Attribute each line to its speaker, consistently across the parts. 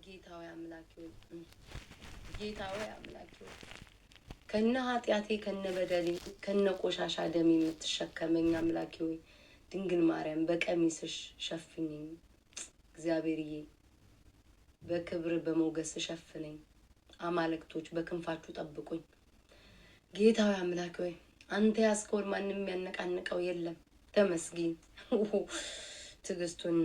Speaker 1: ጌታው አምላኬው ጌታው አምላኬው ከነ ኃጢአቴ ከነ በደሌ ከነ ቆሻሻ ደሜ የምትሸከመኝ አምላኬው ድንግል ማርያም በቀሚስሽ ሸፍኝኝ እግዚአብሔርዬ በክብር በሞገስ ሸፍነኝ አማልክቶች በክንፋችሁ ጠብቁኝ ጌታው አምላኬው አንተ ያስከውን ማንንም ያነቃነቀው የለም ተመስገን ትግስቱን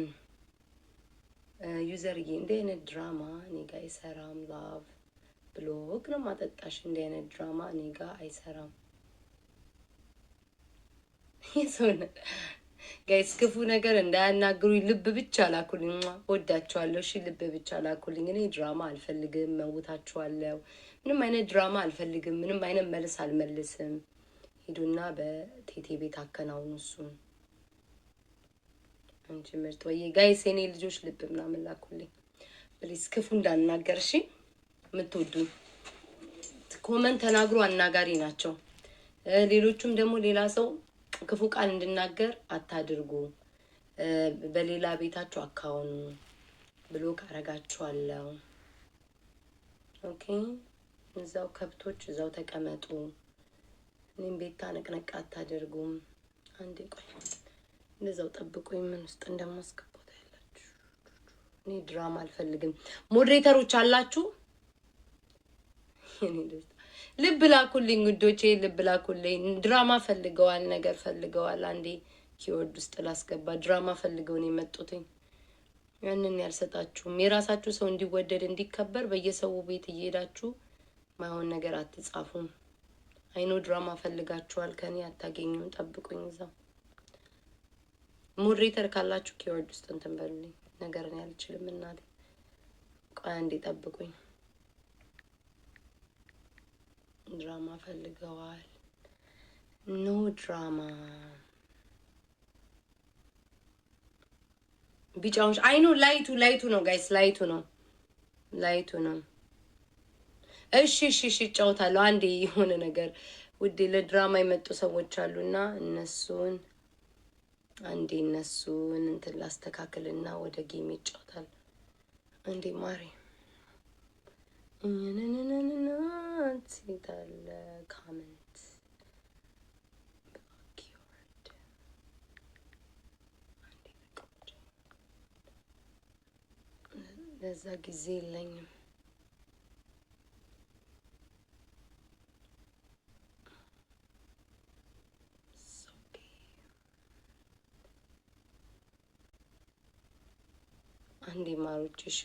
Speaker 1: ዩዘርዬ እንደ አይነት ድራማ እኔ ጋር አይሰራም ላቭ ብሎክ ነው ማጠጣሽ እንደ አይነት ድራማ እኔ ጋር አይሰራም ይሶነ ጋይስ ክፉ ነገር እንዳያናግሩኝ ልብ ብቻ ላኩልኝ ወዳችኋለሁ እሺ ልብ ብቻ ላኩልኝ እኔ ድራማ አልፈልግም መውታችኋለሁ ምንም አይነት ድራማ አልፈልግም ምንም አይነት መልስ አልመልስም ሂዱና በቴቴ ቤት አከናውኑ እሱን አንቺ ምርጥ ወይ ጋይስ እኔ ልጆች ልብ ምናምን ላኩልኝ ፕሊዝ ክፉ እንዳናገር እሺ ምትወዱኝ ኮመንት ተናግሩ አናጋሪ ናቸው ሌሎቹም ደግሞ ሌላ ሰው ክፉ ቃል እንድናገር አታድርጉ በሌላ ቤታችሁ አካውኑ ብሎክ አረጋችኋለሁ ኦኬ እዛው ከብቶች እዛው ተቀመጡ እኔም ቤታ ነቅነቅ አታድርጉም አንዴ ቆይ እንደዛው ጠብቁኝ ምን ውስጥ እንደማስገባው ታያላችሁ እኔ ድራማ አልፈልግም ሞዴሬተሮች አላችሁ እኔ ልብ ላኩልኝ ውዶቼ ልብ ላኩልኝ ድራማ ፈልገዋል ነገር ፈልገዋል አንዴ ኪወርድ ውስጥ ላስገባ ድራማ ፈልገው ነው የመጡትኝ ያንን ያልሰጣችሁም የራሳችሁ ሰው እንዲወደድ እንዲከበር በየሰው ቤት እየሄዳችሁ ማይሆን ነገር አትጻፉም አይኖ ድራማ ፈልጋችኋል ከኔ አታገኙም ጠብቁኝ እዛው ሞዴሬተር ካላችሁ ኪወርድ ውስጥ እንትን በሉልኝ ነገርን ያልችልም እናቴ ቆይ አንዴ ጠብቁኝ ድራማ ፈልገዋል ኖ ድራማ ቢጫውሽ አይኖ ላይቱ ነው ጋይስ ላይቱ ነው እሺ ጫውታለሁ አንዴ የሆነ ነገር ውዴ ለድራማ የመጡ ሰዎች አሉና እነሱን አንዴ እነሱን እንትን ላስተካክልና ወደ ጌም ይጫውታል አንዴ ማሪ ሲታለ ካመንት ኪወርድ አንዴ ቆንጆ ለዛ ጊዜ የለኝም አንዴ ማሮች እሺ